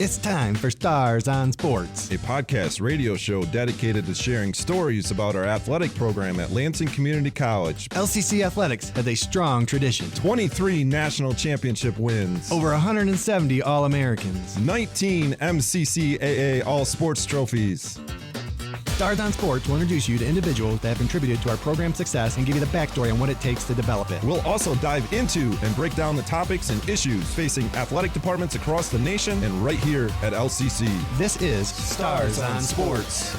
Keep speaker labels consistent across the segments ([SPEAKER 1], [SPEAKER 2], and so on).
[SPEAKER 1] It's time for Stars on Sports,
[SPEAKER 2] a podcast radio show dedicated to sharing stories about our athletic program at Lansing Community College.
[SPEAKER 1] LCC Athletics has a strong tradition.
[SPEAKER 2] 23 national championship wins.
[SPEAKER 1] Over 170 All-Americans.
[SPEAKER 2] 19 MCCAA All-Sports trophies.
[SPEAKER 1] Stars on Sports will introduce you to individuals that have contributed to our program's success and give you the backstory on what it takes to develop it.
[SPEAKER 2] We'll also dive into and break down the topics and issues facing athletic departments across the nation and right here at LCC.
[SPEAKER 1] This is Stars on Sports.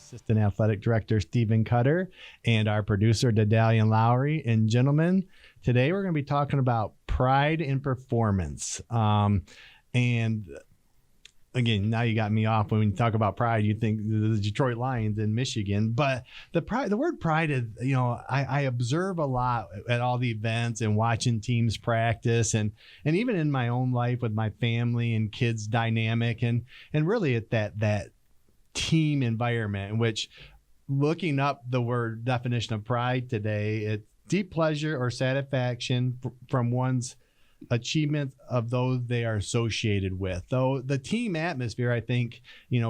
[SPEAKER 1] Assistant Athletic Director Stephen Cutter and our producer Daedalian Lowry. And gentlemen, today we're going to be talking about pride in performance. And again, now you got me off. When you talk about pride, you think the Detroit Lions in Michigan, but the word pride is, I observe a lot at all the events and watching teams practice and even in my own life with my family and kids dynamic and really at that team environment, in which, looking up the word definition of pride today, it's deep pleasure or satisfaction from one's achievement of those they are associated with. Though the team atmosphere, I think,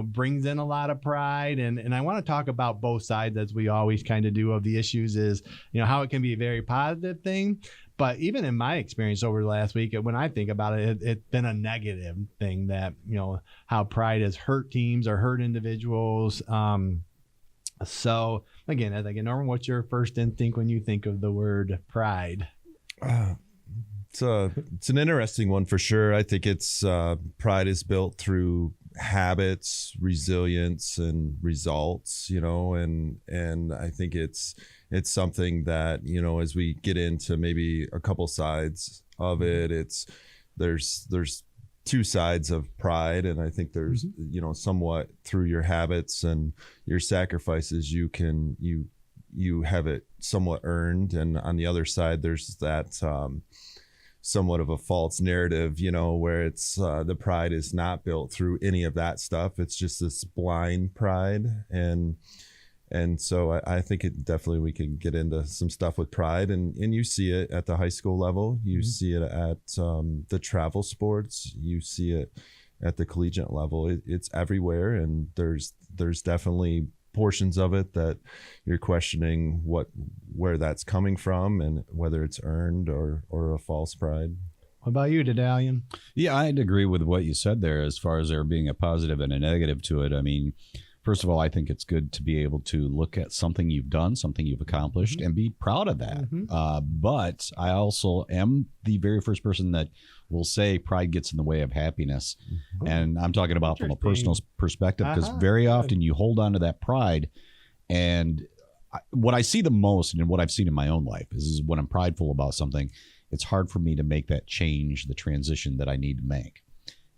[SPEAKER 1] brings in a lot of pride. And I want to talk about both sides, as we always kind of do, of the issues is, how it can be a very positive thing. But even in my experience over the last week, when I think about it, it's been a negative thing that, how pride has hurt teams or hurt individuals. So again, as I get Norman, what's your first instinct when you think of the word pride?
[SPEAKER 2] It's an interesting one for sure. I think it's pride is built through habits, resilience, and results, and I think it's something that, as we get into maybe a couple sides of it, there's two sides of pride. And I think there's, somewhat through your habits and your sacrifices, you have it somewhat earned. And on the other side, there's that, somewhat of a false narrative, where it's the pride is not built through any of that stuff. It's just this blind pride. And so I think we can get into some stuff with pride, and you see it at the high school level. You see it at the travel sports. You see it at the collegiate level. It's everywhere, and there's definitely portions of it that you're questioning where that's coming from and whether it's earned or a false pride.
[SPEAKER 1] What about you, Daedalian?
[SPEAKER 3] Yeah, I'd agree with what you said there as far as there being a positive and a negative to it. I mean, first of all, I think it's good to be able to look at something you've done, something you've accomplished, and be proud of that. But I also am the very first person that will say pride gets in the way of happiness. And I'm talking about from a personal perspective, because very often you hold on to that pride. And what I see the most, and what I've seen in my own life, is when I'm prideful about something, it's hard for me to make that change, the transition that I need to make.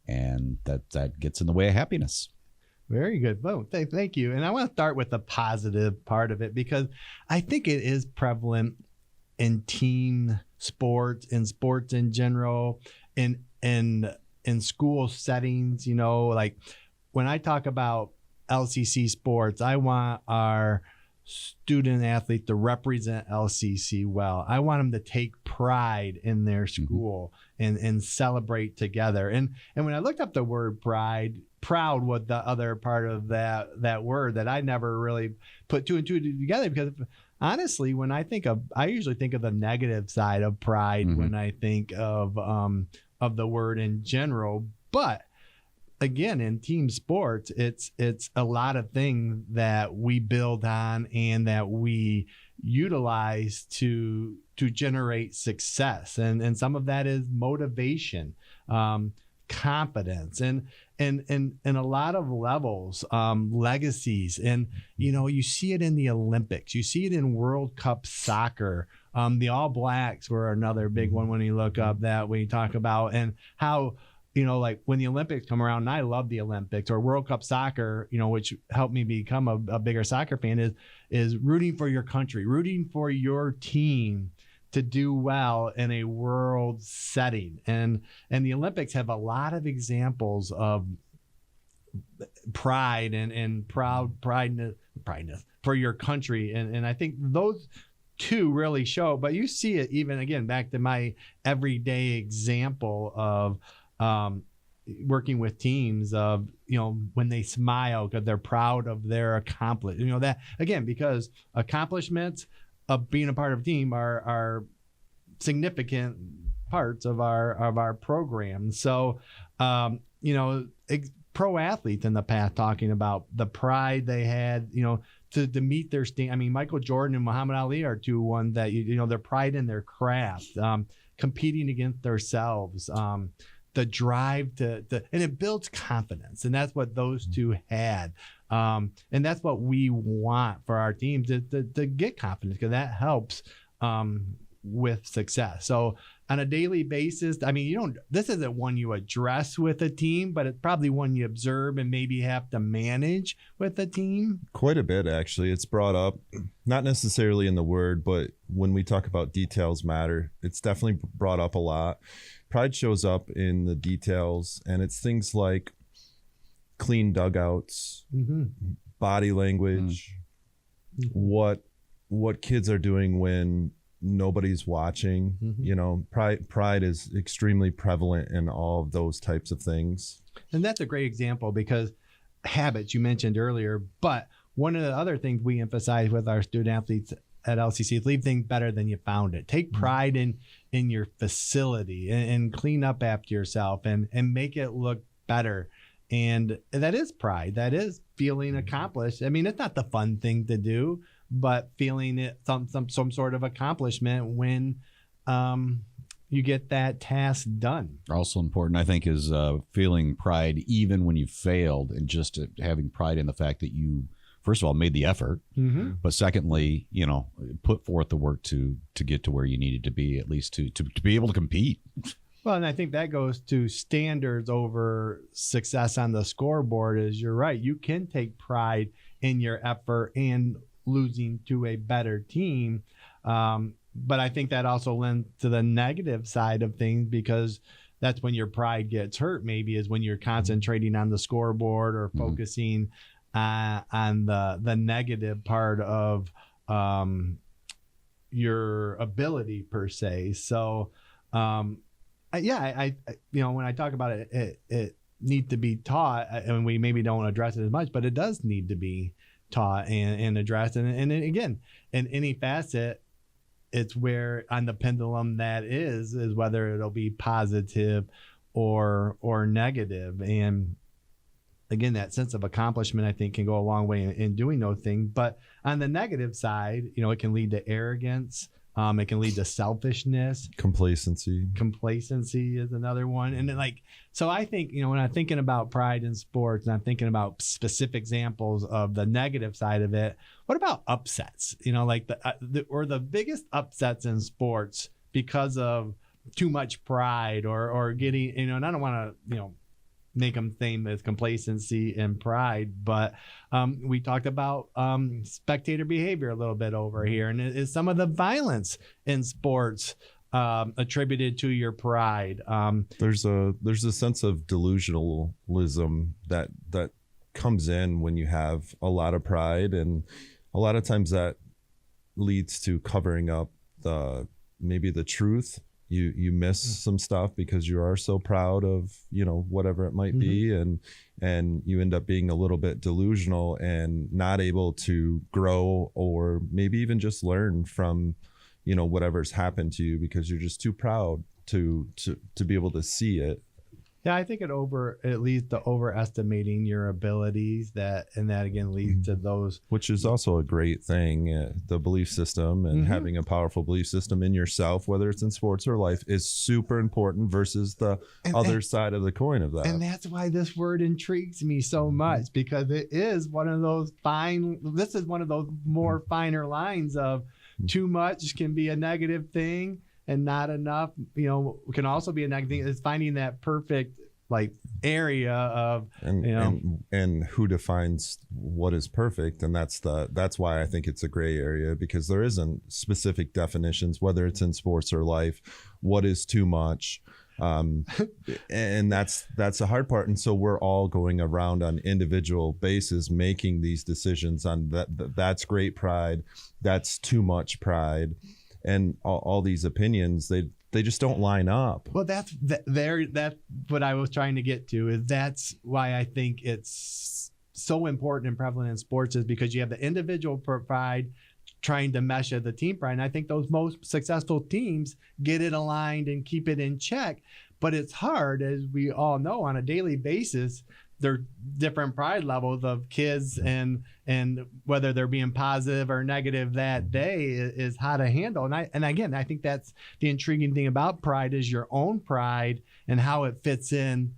[SPEAKER 3] And that gets in the way of happiness.
[SPEAKER 1] Very good. Well, thank you. And I want to start with the positive part of it, because I think it is prevalent in team sports, in sports in general, in school settings. Like when I talk about LCC sports, I want our student athletes to represent LCC well. I want them to take pride in their school and celebrate together. And when I looked up the word pride, proud was the other part of that word that I never really put two and two together, because honestly, when I usually think of the negative side of pride when I think of the word in general. But again, in team sports, it's a lot of things that we build on and that we utilize to generate success. And some of that is motivation, confidence, and a lot of levels, legacies. And, you see it in the Olympics. You see it in World Cup soccer. The All Blacks were another big one when you look up that we talk about, and how, like when the Olympics come around, and I love the Olympics or World Cup soccer, which helped me become a bigger soccer fan, is rooting for your country, rooting for your team to do well in a world setting. And the Olympics have a lot of examples of pride and prideness for your country. And I think those two really show, but you see it even again, back to my everyday example of working with teams of, when they smile because they're proud of their accomplishment, that again, because accomplishments of being a part of a team are significant parts of our program. So, pro athletes in the past talking about the pride they had, to meet their standard. I mean, Michael Jordan and Muhammad Ali are two ones that, their pride in their craft, competing against themselves, the drive and it builds confidence. And that's what those two had. And that's what we want for our teams to get confidence, because that helps with success. So on a daily basis, I mean, this isn't one you address with a team, but it's probably one you observe and maybe have to manage with a team.
[SPEAKER 2] Quite a bit, actually. It's brought up, not necessarily in the word, but when we talk about details matter, it's definitely brought up a lot. Pride shows up in the details, and it's things like clean dugouts, body language, what kids are doing when nobody's watching. Pride is extremely prevalent in all of those types of things.
[SPEAKER 1] And that's a great example, because habits you mentioned earlier, but one of the other things we emphasize with our student athletes at LCC is leave things better than you found it. Take pride in your facility and clean up after yourself and make it look better. And that is pride. That is feeling accomplished. I mean, it's not the fun thing to do, but feeling it some sort of accomplishment when you get that task done.
[SPEAKER 3] Also important, I think, is feeling pride even when you failed, and just having pride in the fact that you, first of all, made the effort, but secondly, put forth the work to get to where you needed to be, at least to be able to compete.
[SPEAKER 1] Well, and I think that goes to standards over success on the scoreboard. Is you're right. You can take pride in your effort and losing to a better team. But I think that also lends to the negative side of things, because that's when your pride gets hurt, maybe, is when you're concentrating on the scoreboard or focusing on the negative part of your ability per se. So, I when I talk about it needs to be taught, and we maybe don't address it as much, but it does need to be taught and addressed. And again, in any facet, it's where on the pendulum that is whether it'll be positive or negative. And again, that sense of accomplishment, I think, can go a long way in doing those things. But on the negative side, it can lead to arrogance. It can lead to selfishness.
[SPEAKER 2] Complacency
[SPEAKER 1] is another one. And then, so I think, when I'm thinking about pride in sports and I'm thinking about specific examples of the negative side of it, what about upsets? The biggest upsets in sports because of too much pride or getting, and I don't want to, make them think as complacency and pride, but we talked about spectator behavior a little bit over here, and is some of the violence in sports attributed to your pride?
[SPEAKER 2] There's a sense of delusionalism that comes in when you have a lot of pride, and a lot of times that leads to covering up maybe the truth. You miss some stuff because you are so proud of, whatever it might be. And you end up being a little bit delusional and not able to grow, or maybe even just learn from, whatever's happened to you, because you're just too proud to be able to see it.
[SPEAKER 1] Yeah, I think it leads to overestimating your abilities, that again leads to those.
[SPEAKER 2] Which is also a great thing. The belief system and having a powerful belief system in yourself, whether it's in sports or life, is super important versus the other side of the coin of that.
[SPEAKER 1] And that's why this word intrigues me so much, because it is one of those this is one of those more finer lines of too much can be a negative thing, and not enough, can also be a negative thing. Is finding that perfect area of
[SPEAKER 2] and who defines what is perfect, and that's why I think it's a gray area, because there isn't specific definitions, whether it's in sports or life, what is too much. And that's the hard part. And so we're all going around on individual basis making these decisions on that's great pride, that's too much pride, and all these opinions, they just don't line up.
[SPEAKER 1] Well, that's what I was trying to get to, is that's why I think it's so important and prevalent in sports, is because you have the individual pride trying to mesh at the team pride. And I think those most successful teams get it aligned and keep it in check. But it's hard, as we all know, on a daily basis. There are different pride levels of kids, and whether they're being positive or negative that day is how to handle. And again, I think that's the intriguing thing about pride, is your own pride and how it fits in,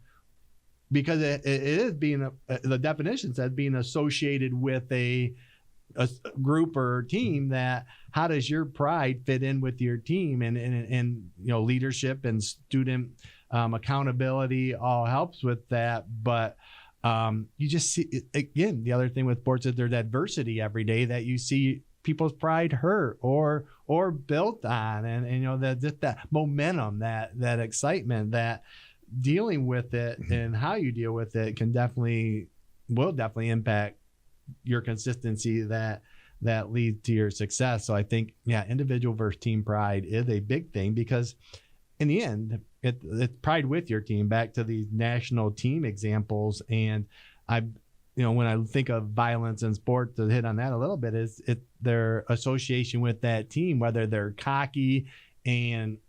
[SPEAKER 1] because it is the definition says being associated with a group or team. That how does your pride fit in with your team, and leadership and student accountability all helps with that. But you just see, again, the other thing with sports is there's adversity every day that you see people's pride hurt or built on, and that momentum, that excitement, that dealing with it and how you deal with it will definitely impact your consistency that leads to your success. So I think, individual versus team pride is a big thing, because in the end, it's pride with your team. Back to these national team examples, and when I think of violence in sport, to hit on that a little bit, is their association with that team, whether they're cocky and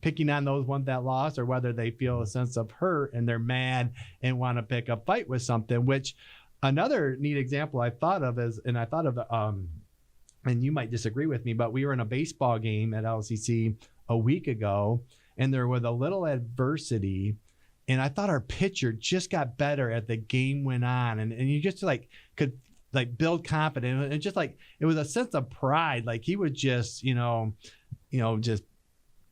[SPEAKER 1] picking on those ones that lost, or whether they feel a sense of hurt and they're mad and want to pick a fight with something. Which another neat example I thought of and you might disagree with me, but we were in a baseball game at LCC a week ago, and there was a little adversity, and I thought our pitcher just got better as the game went on, and you just could build confidence, and just it was a sense of pride, he was just just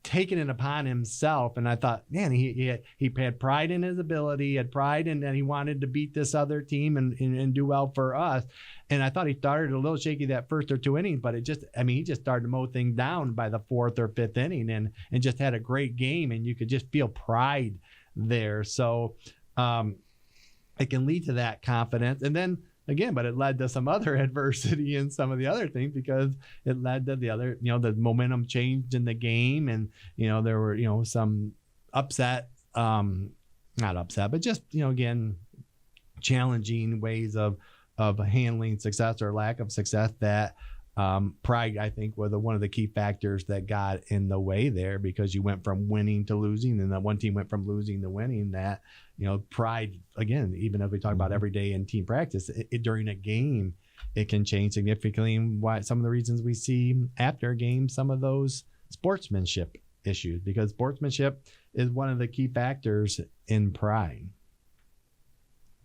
[SPEAKER 1] taking it upon himself. And I thought, man, he had pride in his ability, had pride in that he wanted to beat this other team and do well for us. And I thought he started a little shaky that first or two innings, but he just started to mow things down by the fourth or fifth inning, and just had a great game, and you could just feel pride there. So it can lead to that confidence. And then again, but it led to some other adversity and some of the other things, because it led to the other, the momentum changed in the game, and there were some upset, not upset, but just again, challenging ways of handling success or lack of success, that pride, I think, was one of the key factors that got in the way there, because you went from winning to losing, and that one team went from losing to winning. That pride, again, even as we talk about every day in team practice, during a game, it can change significantly. Why some of the reasons we see after a game, some of those sportsmanship issues, because sportsmanship is one of the key factors in pride.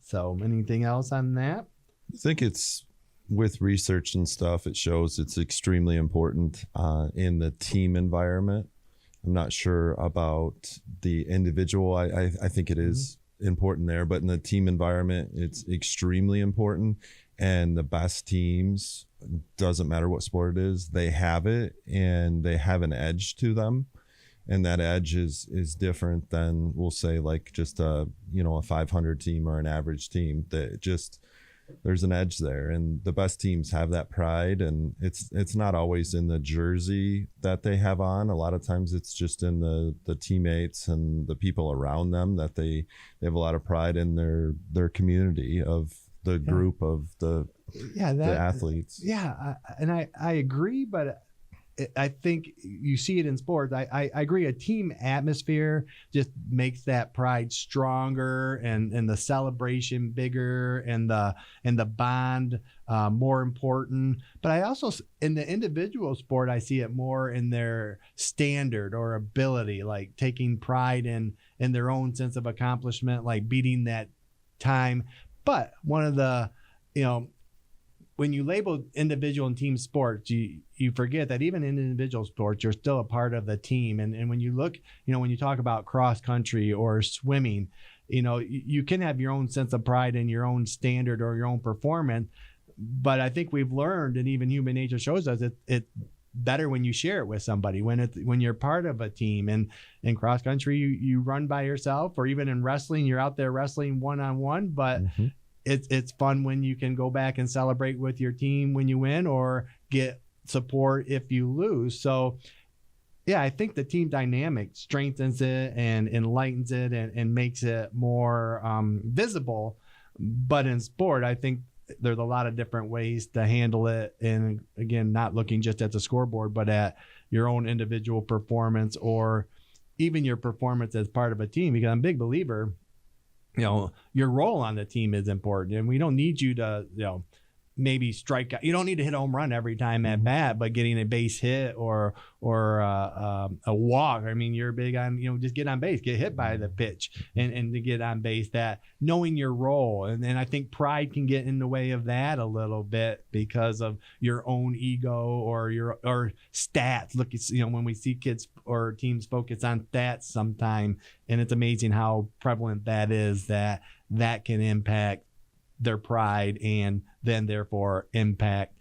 [SPEAKER 1] So anything else on that?
[SPEAKER 2] I think it's, with research and stuff, it shows it's extremely important in the team environment. I'm not sure about the individual. I think it is important there, but in the team environment, it's extremely important. And the best teams, doesn't matter what sport it is, they have it, and they have an edge to them. And that edge is different than, we'll say, just a 500 team or an average team. That just, there's an edge there, and the best teams have that pride, and it's not always in the jersey that they have on. A lot of times it's just in the teammates and the people around them, that they have a lot of pride in their community of the group of the athletes. Yeah,
[SPEAKER 1] and I agree, but I think you see it in sports. I agree. A team atmosphere just makes that pride stronger, and the celebration bigger, and the bond more important. But I also, in the individual sport, I see it more in their standard or ability, like taking pride in their own sense of accomplishment, like beating that time. But one of the, when you label individual and team sports, you forget that even in individual sports, you're still a part of the team. And when you look, when you talk about cross country or swimming, you can have your own sense of pride and your own standard or your own performance. But I think we've learned, and even human nature shows us, it's better when you share it with somebody, when you're part of a team. And in cross country, you run by yourself, or even in wrestling, you're out there wrestling one-on-one. But it's fun when you can go back and celebrate with your team when you win, or get support if you lose. So yeah, I think the team dynamic strengthens it and enlightens it and makes it more visible. But in sport, I think there's a lot of different ways to handle it. And again, not looking just at the scoreboard, but at your own individual performance, or even your performance as part of a team. Because I'm a big believer, your role on the team is important, and we don't need you to, maybe strike out. You don't need to hit a home run every time at bat, but getting a base hit or a walk. I mean, you're big on, just get on base, get hit by the pitch and to get on base, that knowing your role. And I think pride can get in the way of that a little bit because of your own ego or stats. Look, when we see kids or teams focus on stats sometime, and it's amazing how prevalent that is, that can impact their pride and then therefore impact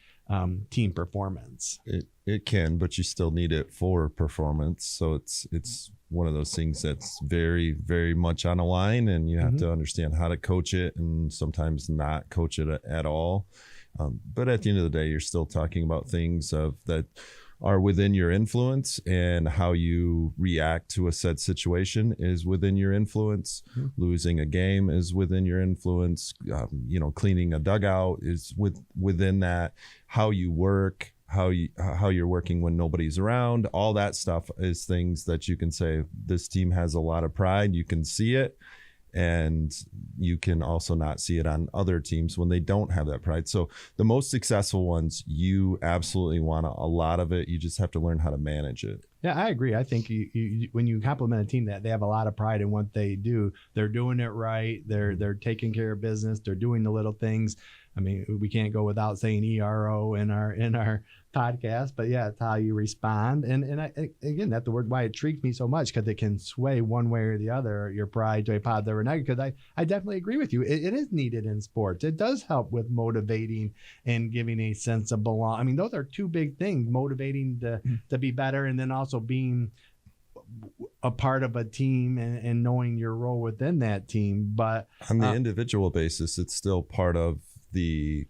[SPEAKER 1] team performance.
[SPEAKER 2] It can, but you still need it for performance. So it's one of those things that's very, very much on a line, and you have to understand how to coach it, and sometimes not coach it at all. But at the end of the day, you're still talking about things that are within your influence, and how you react to a said situation is within your influence. Losing a game is within your influence. Cleaning a dugout is within that. How you work, how you're working when nobody's around, all that stuff is things that you can say, this team has a lot of pride. You can see it. And you can also not see it on other teams when they don't have that pride. So the most successful ones, you absolutely want a lot of it. You just have to learn how to manage it.
[SPEAKER 1] Yeah, I agree. I think you when you compliment a team that they have a lot of pride in what they do, they're doing it right. They're taking care of business. They're doing the little things. I mean, we can't go without saying ERO in our podcast, but yeah, it's how you respond. And again, that's the word why it intrigues me so much, because it can sway one way or the other, your pride to a positive or negative. Because I definitely agree with you. It is needed in sports. It does help with motivating and giving a sense of belong. I mean, those are two big things: motivating to be better, and then also being a part of a team and knowing your role within that team. But
[SPEAKER 2] on the individual basis, it's still part of the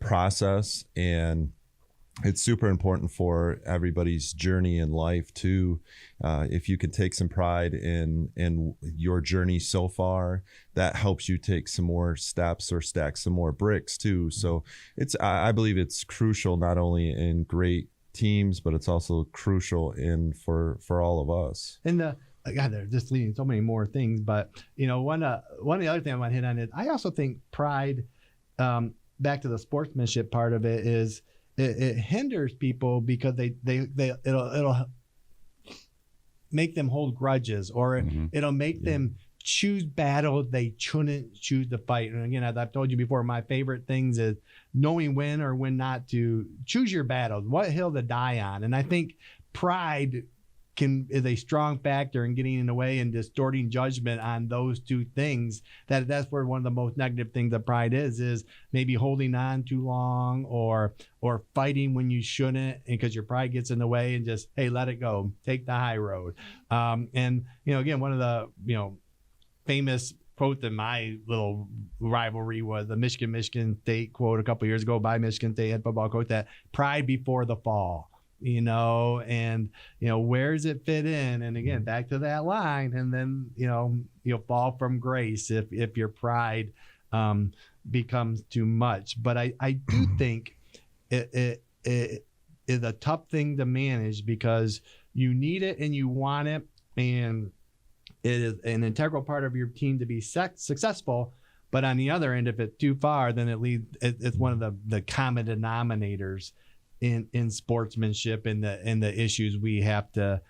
[SPEAKER 2] process, and it's super important for everybody's journey in life too. If you can take some pride in your journey so far, that helps you take some more steps or stack some more bricks too. So I believe it's crucial not only in great teams, but it's also crucial for all of us.
[SPEAKER 1] And God, they're just leading so many more things. But one of the other things I want to hit on is, I also think pride, back to the sportsmanship part of it, is it hinders people because it'll make them hold grudges, or it'll make them choose battles they shouldn't choose to fight. And again, as I've told you before, my favorite things is knowing when or when not to choose your battles, what hill to die on. And I think pride is a strong factor in getting in the way and distorting judgment on those two things. That's where one of the most negative things of pride is maybe holding on too long or fighting when you shouldn't, because your pride gets in the way, and just, hey, let it go, take the high road. And again, one of the famous quote in my little rivalry was the Michigan State quote a couple years ago by Michigan State head football coach, that pride before the fall. And where does it fit in? And again, back to that line, and then you'll fall from grace if your pride becomes too much. But I do think it is a tough thing to manage, because you need it and you want it, and it is an integral part of your team to be successful. But on the other end, if it's too far, then it's one of the common denominators in sportsmanship and the issues we have to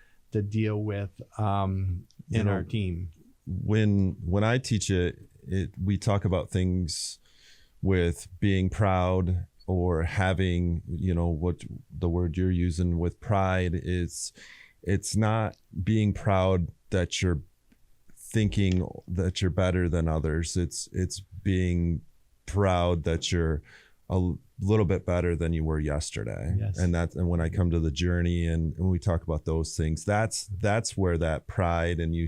[SPEAKER 1] deal with in our team.
[SPEAKER 2] When I teach it, we talk about things with being proud, or having, what the word you're using with pride is, it's not being proud that you're thinking that you're better than others. It's being proud that you're a little bit better than you were yesterday.
[SPEAKER 1] Yes.
[SPEAKER 2] And when I come to the journey and we talk about those things, that's where that pride, and you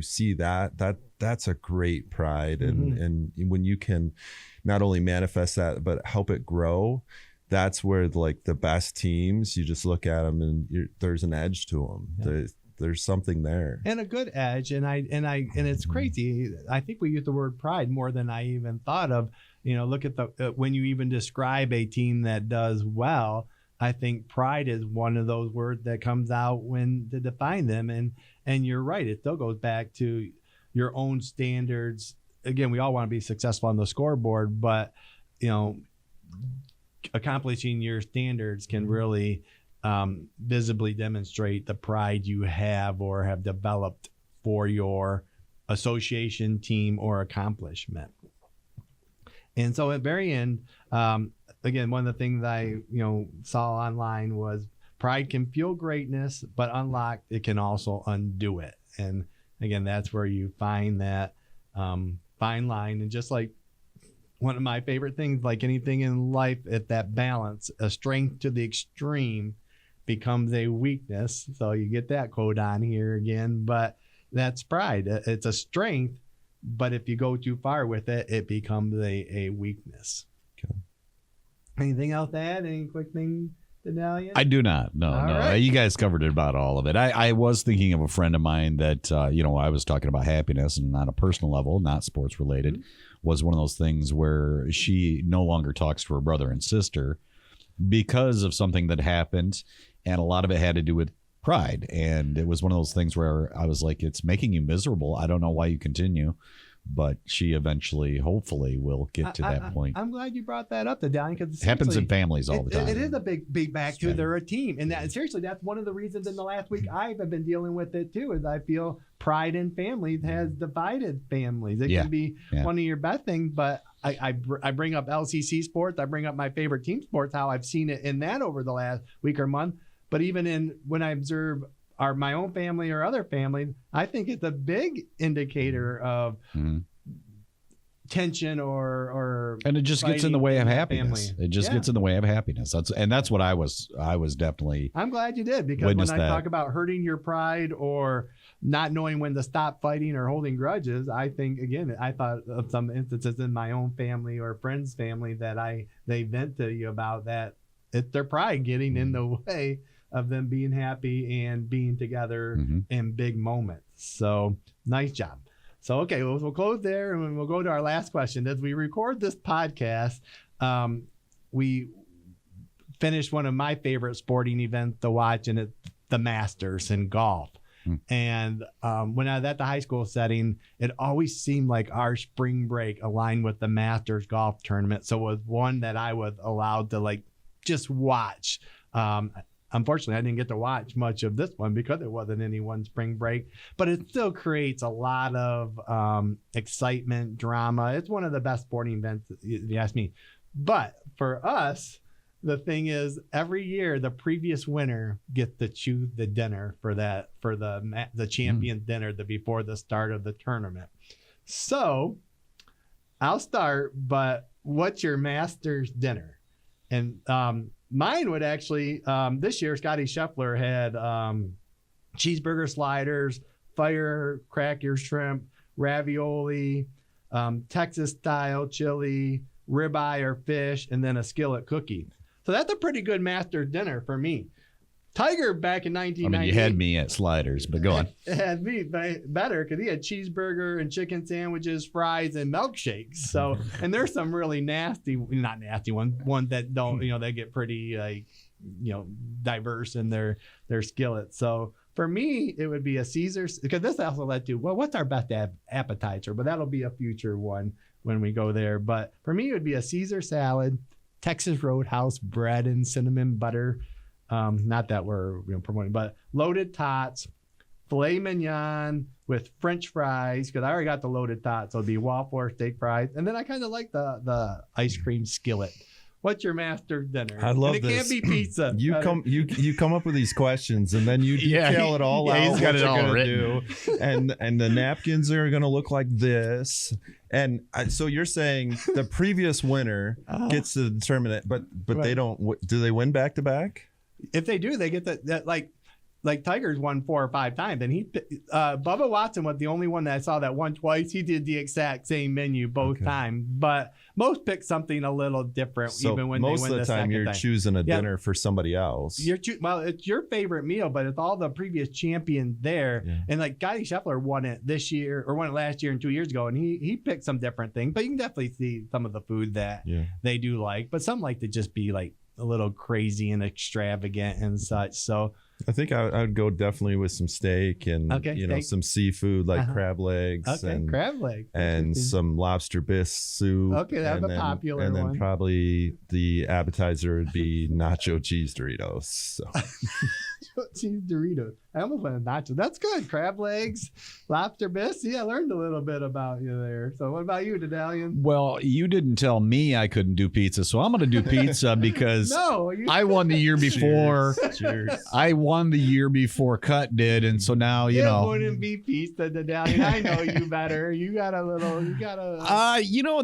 [SPEAKER 2] see that's a great pride. And when you can not only manifest that, but help it grow, that's where like the best teams, you just look at them and there's an edge to them. Yeah. There's something there,
[SPEAKER 1] and a good edge. And it's crazy. I think we use the word pride more than I even thought of. Look at when you even describe a team that does well, I think pride is one of those words that comes out to define them. And you're right. It still goes back to your own standards. Again, we all want to be successful on the scoreboard, but accomplishing your standards can really visibly demonstrate the pride you have or have developed for your association, team, or accomplishment. And so at the very end, again, one of the things I saw online was pride can fuel greatness, but unlocked, it can also undo it. And again, that's where you find that fine line. And just like one of my favorite things, like anything in life, at that balance, a strength to the extreme becomes a weakness. So you get that quote on here again, but that's pride. It's a strength, but if you go too far with it, it becomes a weakness.
[SPEAKER 2] Okay.
[SPEAKER 1] Anything else to add? Any quick thing, Daedalian?
[SPEAKER 3] I do not. No.
[SPEAKER 1] Right.
[SPEAKER 3] You guys covered about all of it. I was thinking of a friend of mine that, I was talking about happiness, and on a personal level, not sports related, was one of those things where she no longer talks to her brother and sister because of something that happened. And a lot of it had to do with pride. And it was one of those things where I was like, it's making you miserable. I don't know why you continue. But she eventually, hopefully, will get to that point.
[SPEAKER 1] I'm glad you brought that up, Daedalian, because
[SPEAKER 3] it happens in families all the time.
[SPEAKER 1] It is a big back to they're a team. And seriously, that's one of the reasons in the last week I've been dealing with it too, is I feel pride in families has divided families. It can be one of your best things, but I bring up LCC sports. I bring up my favorite team sports, how I've seen it in that over the last week or month. But even when I observe my own family or other families, I think it's a big indicator of tension or
[SPEAKER 3] and it just gets in the way of happiness. It just gets in the way of happiness. That's what I was definitely.
[SPEAKER 1] I'm glad you did, because when I talk about hurting your pride or not knowing when to stop fighting or holding grudges, I think, again, I thought of some instances in my own family or friends' family that they vent to you about, that it's their pride getting in the way of them being happy and being together in big moments. So nice job. So, okay, we'll close there and we'll go to our last question. As we record this podcast, we finished one of my favorite sporting events to watch, and it's the Masters in golf. And when I was at the high school setting, it always seemed like our spring break aligned with the Masters golf tournament. So it was one that I was allowed to just watch. Unfortunately, I didn't get to watch much of this one because it wasn't any one spring break, but it still creates a lot of excitement, drama. It's one of the best sporting events, if you ask me. But for us, the thing is, every year the previous winner gets to choose the dinner for the champion dinner before the start of the tournament. So I'll start, but what's your Masters dinner? And mine would actually, this year, Scotty Scheffler had cheeseburger sliders, firecracker shrimp, ravioli, Texas-style chili, ribeye or fish, and then a skillet cookie. So that's a pretty good Masters dinner for me. Tiger back in 1998.
[SPEAKER 3] You had me at sliders, but go on.
[SPEAKER 1] It had me better because he had cheeseburger and chicken sandwiches, fries, and milkshakes. So, and there's some really not nasty ones that don't, they get pretty diverse in their skillets. So for me, it would be a Caesar's, because this also led to, what's our best appetizer? But that'll be a future one when we go there. But for me, it would be a Caesar salad, Texas Roadhouse bread and cinnamon butter. Not that we're promoting, but loaded tots, filet mignon with French fries, because I already got the loaded tots, so it'd be waffle or steak fries. And then I kind of like the ice cream skillet. What's your master's dinner?
[SPEAKER 2] I love
[SPEAKER 1] and it
[SPEAKER 2] this.
[SPEAKER 1] can't be pizza.
[SPEAKER 2] You come up with these questions and then you detail it all out.
[SPEAKER 3] He's got it all written.
[SPEAKER 2] And the napkins are going to look like this. And so you're saying the previous winner gets to determine it, but they don't. Do they win back to back?
[SPEAKER 1] If they do, they get that like Tigers won 4 or 5 times, and Bubba Watson was the only one that I saw that won twice. He did the exact same menu both times, but most pick something a little different.
[SPEAKER 2] So
[SPEAKER 1] even when
[SPEAKER 2] most
[SPEAKER 1] they win
[SPEAKER 2] of the time you're choosing a dinner for somebody else.
[SPEAKER 1] Well, it's your favorite meal, but it's all the previous champions there. Yeah. And like Gotti Scheffler won it this year or won it last year and 2 years ago, and he picked some different things. But you can definitely see some of the food that they do like, but some like to just be like a little crazy and extravagant and such. So
[SPEAKER 2] I think I would go definitely with some steak and steak. Some seafood like crab legs and
[SPEAKER 1] crab legs
[SPEAKER 2] and some lobster bisque soup.
[SPEAKER 1] Okay, that's a popular one.
[SPEAKER 2] And then probably the appetizer would be nacho cheese Doritos. So.
[SPEAKER 1] Cheese Doritos. I almost went nacho. That's good. Crab legs, lobster bisque. Yeah, I learned a little bit about you there. So what about you, Daedalian?
[SPEAKER 3] Well, you didn't tell me I couldn't do pizza, so I'm going to do pizza because I won the year before.
[SPEAKER 2] Cheers.
[SPEAKER 3] I won the year before Cut did, and so now
[SPEAKER 1] it wouldn't be pizza, Daedalian. I know you better. You got a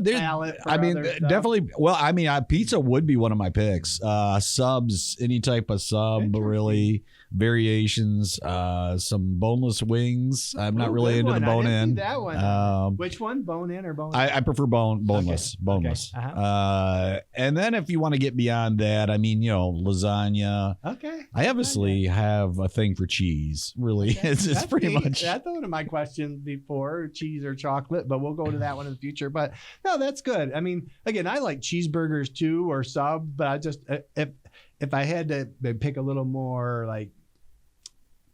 [SPEAKER 1] palate for
[SPEAKER 3] definitely. Well, I mean, pizza would be one of my picks. Subs, any type of sub, really. Variations, some boneless wings. I'm not really into the bone in.
[SPEAKER 1] That one. Which one, bone in or bone?
[SPEAKER 3] I prefer boneless.
[SPEAKER 1] Okay.
[SPEAKER 3] Boneless.
[SPEAKER 1] Okay. Uh-huh.
[SPEAKER 3] And then if you want to get beyond that, I mean, lasagna.
[SPEAKER 1] Okay.
[SPEAKER 3] I obviously have a thing for cheese. Really, it's pretty much.
[SPEAKER 1] That's one of my questions before, cheese or chocolate, but we'll go to that one in the future. But no, that's good. I mean, again, I like cheeseburgers too or sub, but I just if I had to pick a little more like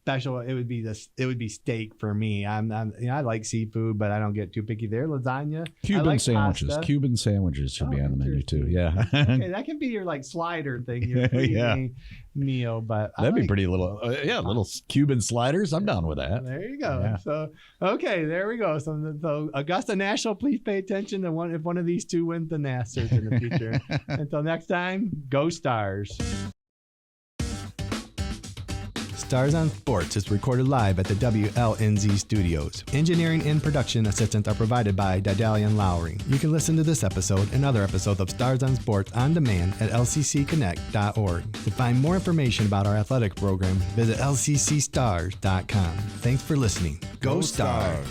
[SPEAKER 1] special, it would be steak for me. I like seafood, but I don't get too picky there. Lasagna,
[SPEAKER 3] Cuban sandwiches.
[SPEAKER 1] Pasta.
[SPEAKER 3] Cuban sandwiches should be on the menu too. Yeah,
[SPEAKER 1] okay, that can be your like slider thing, your meal. But
[SPEAKER 3] that'd be pretty little. Little Cuban sliders. I'm down with that.
[SPEAKER 1] There you go.
[SPEAKER 3] Yeah.
[SPEAKER 1] So okay, there we go. So Augusta National, please pay attention to if one of these two wins the Masters in the future. Until next time, go Stars. Stars on Sports is recorded live at the WLNZ studios. Engineering and production assistance are provided by Daedalian Lowry. You can listen to this episode and other episodes of Stars on Sports on demand at lccconnect.org. To find more information about our athletic program, visit lccstars.com. Thanks for listening. Go Stars!